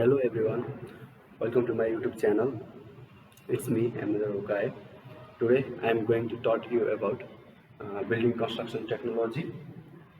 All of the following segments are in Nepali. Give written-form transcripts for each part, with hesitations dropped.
Hello everyone, welcome to my YouTube channel. It's me, Amir Okai. Today I am going to talk to you about building construction technology,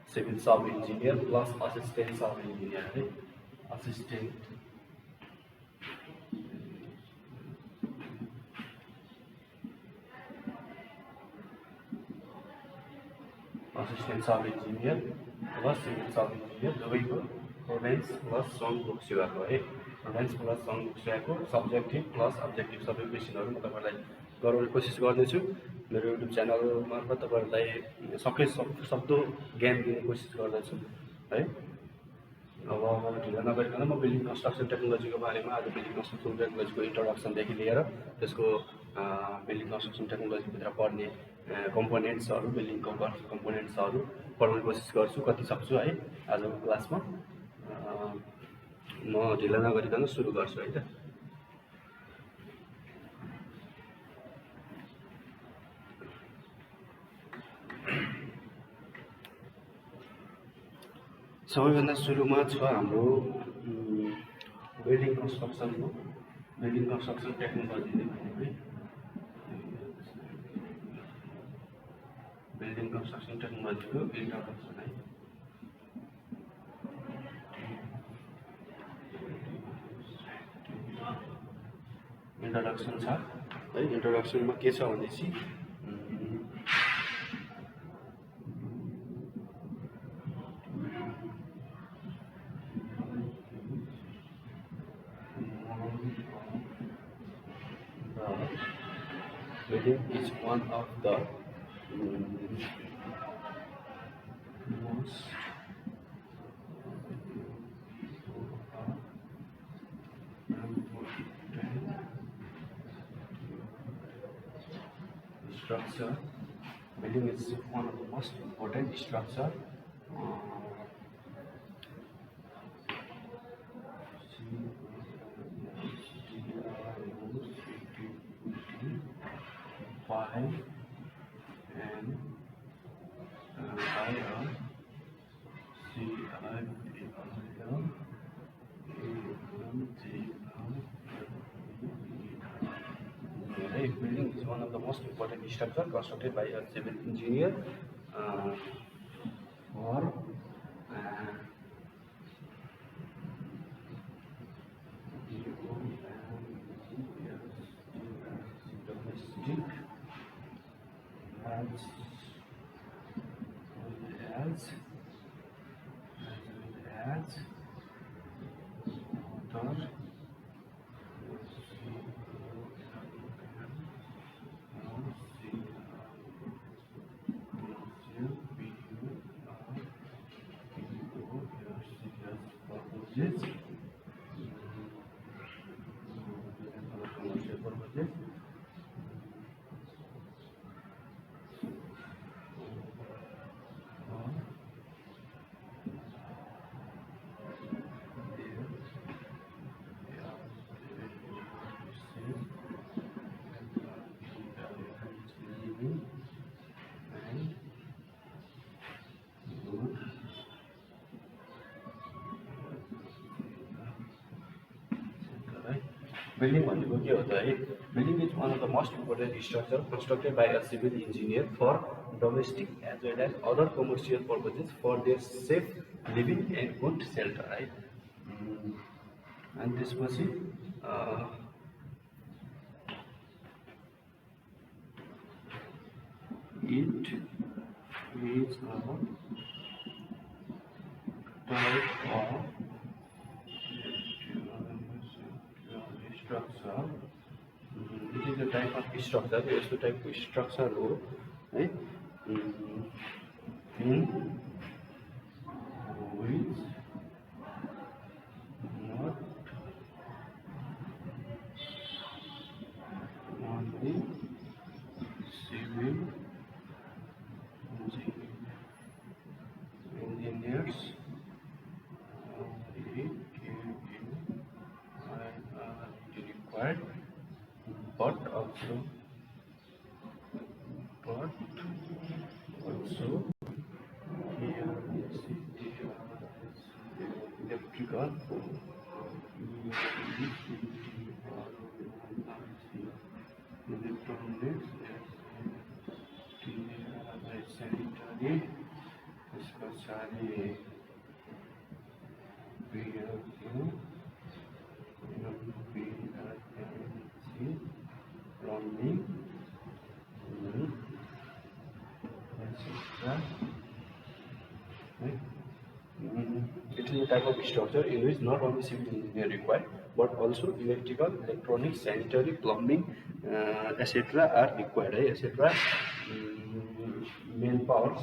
civil survey engineer plus assistant survey engineer. Right? Assistant assistant survey engineer plus civil survey engineer दुवैको प्रोडेन्स प्लस सङ बुक सेवाको है प्रोडेन्स प्लस सङ बुक सेवाको सब्जेक्टिभ प्लस अब्जेक्टिभ सबै क्वेसनहरू म तपाईँलाई गराउने कोसिस गर्नेछु मेरो युट्युब च्यानल मार्फत तपाईँहरूलाई सक्दो ज्ञान दिने कोसिस गर्दछु है अब ढिलो नगरिकन म बिल्डिङ कन्स्ट्रक्सन टेक्नोलोजीको बारेमा आज बिल्डिङ कन्स्ट्रक्सन टेक्नोलोजीको इन्ट्रोडक्सनदेखि लिएर त्यसको बिल्डिङ कन्स्ट्रक्सन टेक्नोलोजीभित्र पर्ने कम्पोनेन्ट्सहरू बिल्डिङको कम्पोनेन्ट्सहरू पढाउने कोसिस गर्छु कति सक्छु है आजको क्लासमा म ढिलो नगरिकन सुरु गर्छु है त सबैभन्दा सुरुमा छ हाम्रो बिल्डिङ कन्स्ट्रक्सन टेक्नोलोजी है बिल्डिङ कन्स्ट्रक्सन टेक्नोलोजीको इन्ट्रोडक्सन है इन्ट्रोडक्सन छ है इन्ट्रोडक्सनमा के छ भनेपछि building is one of the most structure. Building is one of the most important structure. By and building is one of the most important structure constructed by a civil engineer for domestic as other commercial purposes. Building भनेको के हो त है building is one of the most important structure constructed by a civil engineer for domestic as well as other commercial purposes for their safe living and good shelter right and त्यसपछि it is a type of structure. It is a type of structure. It is a type of structure, right? In which not only civil engineers required, but also electrical sanitary, especially plumbing, etc. Right? It is a type of structure in which not only civil engineer required, but also electrical, electronic, sanitary, plumbing, etc. are required. Etc. Manpowers,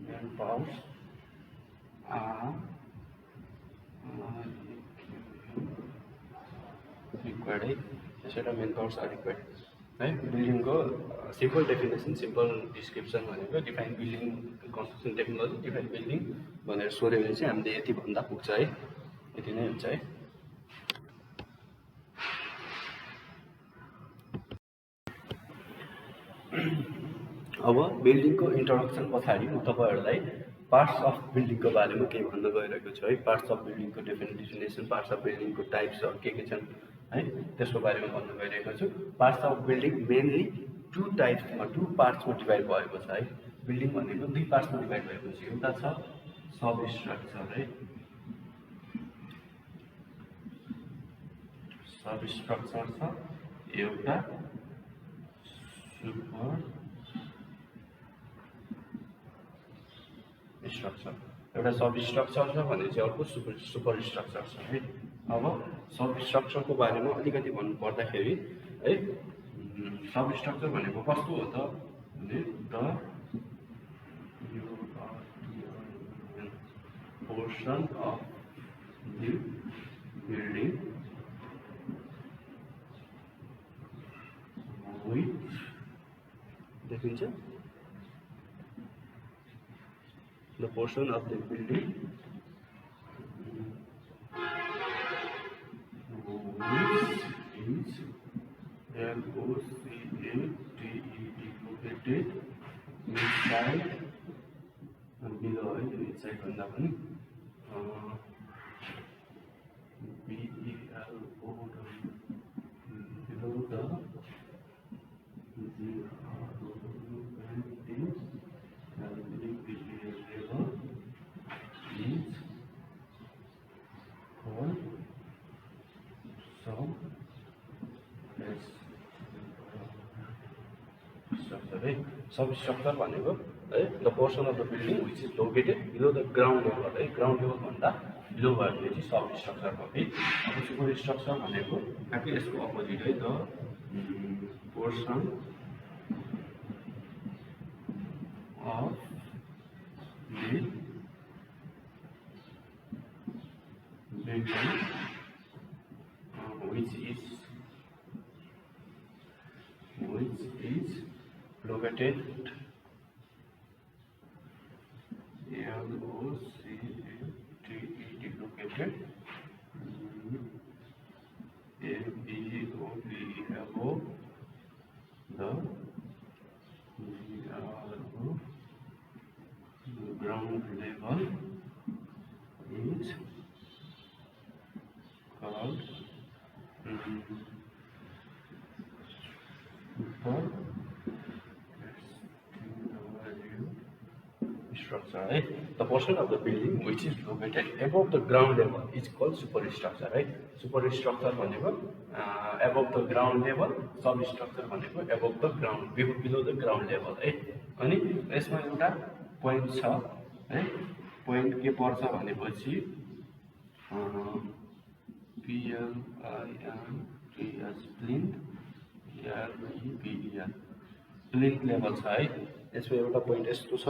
manpowers are required. etc. Manpowers are required. है बिल्डिङको सिम्पल डेफिनेसन सिम्पल डिस्क्रिप्सन भनेको define building construction technology define building भनेर सोध्यो भने चाहिँ हामीले यति भन्दा पुग्छ है, यति नै हुन्छ है। अब बिल्डिङको इन्ट्रोडक्सन पछाडि म तपाईहरुलाई पार्ट्स अफ बिल्डिङको बारेमा केही भन्न गइरहेको छु है। पार्ट्स अफ बिल्डिङको डेफिनेसन, पार्ट्स अफ बिल्डिङको टाइप्सहरु के छन् है, त्यसको बारेमा भन्न गइरहेको छु। Parts of building mainly two टाइप्समा, टु पार्ट्समा डिभाइड भएको छ है। बिल्डिङ भनेको दुई पार्ट्समा डिभाइड भएको छ। एउटा छ सब स्ट्रक्चर है, सब स्ट्रक्चर छ, एउटा सुपर स्ट्रक्चर। एउटा सब स्ट्रक्चर छ भने चाहिँ अर्को सुपर स्ट्रक्चर छ है। अब सब स्ट्रक्चरको बारेमा अलिकति भन्नु पर्दाखेरि है, सब स्ट्रक्चर भनेको कस्तो हो त भने the portion of the building which देखिन्छ the portion of the building which is located inside and below inside भन्दा पनि below the सबस्ट्रक्चर भनेको है the portion of the building which is located below the ground level है। ग्राउन्ड लेभल भन्दा बिलो भयो भने चाहिँ सब स्ट्रक्चर भयो है। अब सुपर स्ट्रक्चर भनेको ठ्याक्कै यसको अपोजिट है, the portion of the building which is located located above the ground level is called structure है। The portion of the building which is located above the ground level is called superstructure है। Superstructure भनेको above the ground level, substructure भनेको above the ground, below the ground level है। अनि यसमा एउटा पोइन्ट छ है, पोइन्ट के पर्छ भनेपछि प्लिन्थ लेभल छ है। यसमा एउटा पोइन्ट यस्तो छ,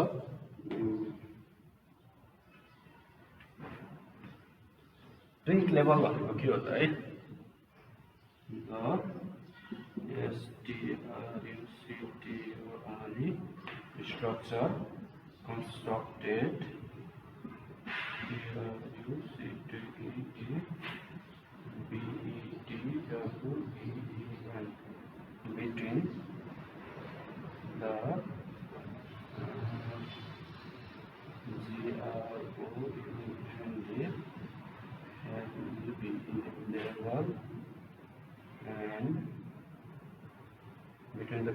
प्लिन्थ लेभल भनेको के हो त है, structure constructed between the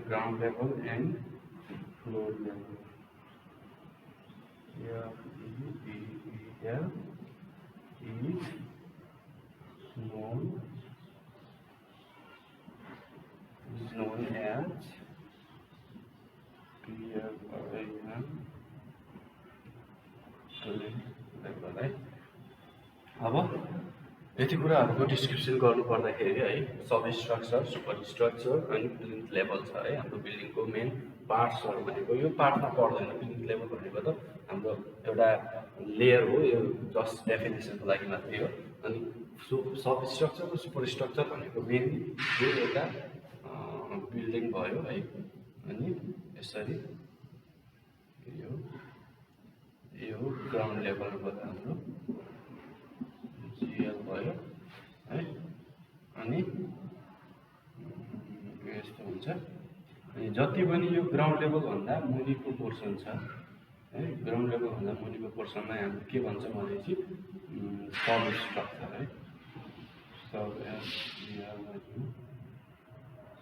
ground level and floor level. Here is known as level है। अब यति कुराहरुको डिस्क्रिप्सन गर्नु पर्दाखेरि है सब स्ट्रक्चर सुपर स्ट्रक्चर अनि प्लिन्थ लेभल छ है हाम्रो बिल्डिङको मेन पार्ट्सहरु भनेको यो पार्टमा पर्दैन प्लिन्थ लेभल भनेको त हाम्रो एउटा लेयर हो यो जस्ट डेफिनेसनको लागि मात्रै हो अनि सब स्ट्रक्चर र सुपर स्ट्रक्चर भनेको मेन यो एउटा बिल्डिङ भयो है अनि यसरी यो ग्राउन्ड लेभलबाट हाम्रो GL भयो है अनि यस्तो हुन्छ अनि जति पनि यो ग्राउन्ड लेभल भन्दा मुनिको पोर्सन छ है ग्राउन्ड लेभल भन्दा मुनिको पोर्सनलाई हामी के भन्छ भनेपछि सब स्ट्रक्चर है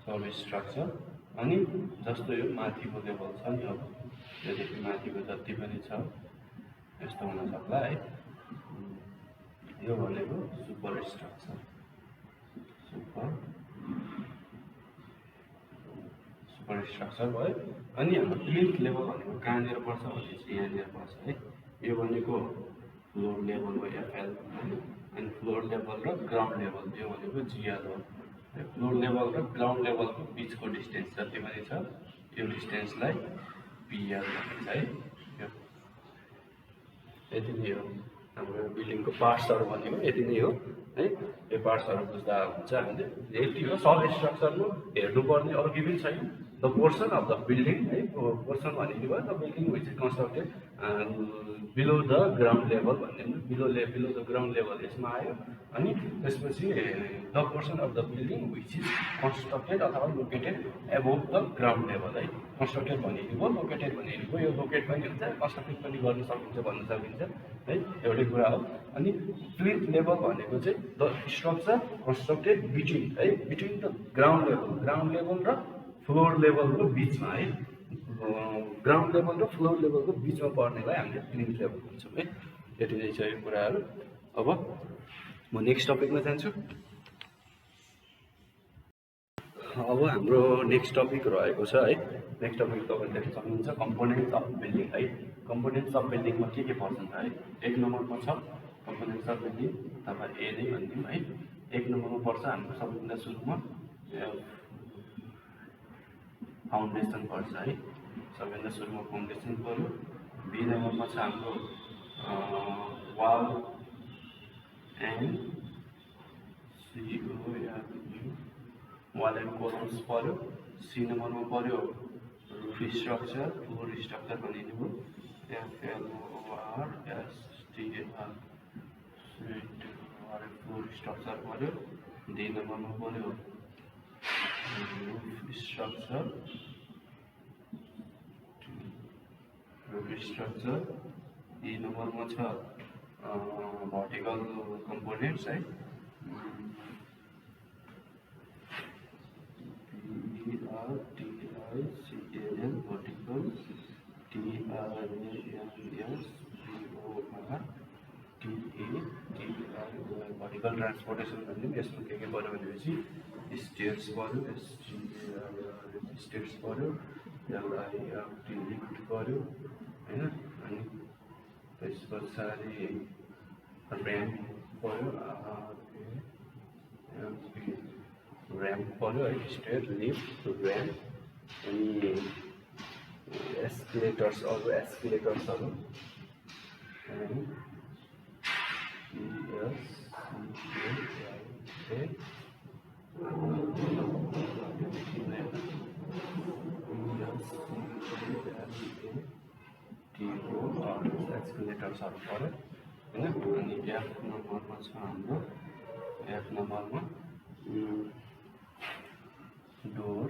सब स्ट्रक्चर अनि जस्तो यो माथिको लेभल छ नि अब यदेखि माथिको जति पनि छ यस्तो हुन सक्ला है यो भनेको सुपर स्ट्रक्चर भयो अनि हाम्रो प्लिन्थ लेभल भनेको कहाँनिर पर्छ भनेपछि यहाँनिर पर्छ है यो भनेको फ्लोर लेभल हो FL अनि फ्लोर लेभल र ग्राउन्ड लेभल यो भनेको GL हो फ्लोर लेभल र ग्राउन्ड लेभलको बीचको डिस्टेन्स जति पनि छ यो डिस्टेन्सलाई PL भनिन्छ है यति नै हो हाम्रो बिल्डिङको पार्ट्सहरु भनेको यति नै हो है यो पार्ट्सहरु बुझ्दा हुन्छ हामीले यति हो सब स्ट्रक्चरमा हेर्नुपर्ने अरु केही पनि छैन the portion of the building है पोर्सन भनेको भयो the building which is constructed below the ground level भन्ने बिलो द ग्राउन्ड लेभल यसमा आयो अनि त्यसपछि the portion of the building which is constructed अथवा located above the ground level है कन्स्ट्रक्टेड भनेको लोकेटेड भनेको यो लोकेट पनि हुन्छ कन्स्ट्रक्टेड पनि गर्न सकिन्छ भन्न सकिन्छ है एउटै कुरा हो अनि प्लिन्थ लेभल भनेको चाहिँ the structure constructed between the ground level र फ्लोर लेभलको बीचमा है ग्राउन्ड लेभल र फ्लोर लेभलको बीचमा पर्नेलाई हामीले प्लिन्थ लेभल भन्छौँ है यति नै छ यो कुराहरू अब म नेक्स्ट टपिकमा जान्छु अब हाम्रो नेक्स्ट टपिक रहेको छ है नेक्स्ट टपिक तपाईले देख्न सक्नुहुन्छ कम्पोनेन्ट्स अफ बिल्डिङ है कम्पोनेन्ट्स अफ बिल्डिङमा के पर्छन् त है एक नम्बरमा छ कम्पोनेन्ट्स अफ बिल्डिङ अथवा ए नै भनिदिउँ है एक नम्बरमा पर्छ हाम्रो सबैभन्दा सुरुमा फाउन्डेसन पर्छ है सबैभन्दा सुरुमा फाउन्डेसन पर्यो बी नम्बरमा छ हाम्रो wall and wall and coulombs पर्यो सी नम्बरमा पर्यो रूफ स्ट्रक्चर फ्लोर स्ट्रक्चर भनिदिनु भयो FLORSTR फ्लोर स्ट्रक्चर पर्यो डी नम्बरमा पर्यो रूफ स्ट्रक्चर ई नम्बरमा छ भर्टिकल कम्पोनेन्ट्स है VRTICAL vertical vertical transportation भन्ने यसमा के पर्यो भनेपछि स्टेयर्स पर्यो स्टेयर्स पर्यो लिफ्ट पर्यो हैन अनि त्यस पछाडी र्याम्प पर्यो र्याम्प पर्यो है स्टेयर लिफ्ट र्याम्प अनि एस्केलेटर्सहरु एक्सकेलेटर्सहरु पर्यो हैन अनि एफ नम्बरमा छ हाम्रो एफ नम्बरमा डोर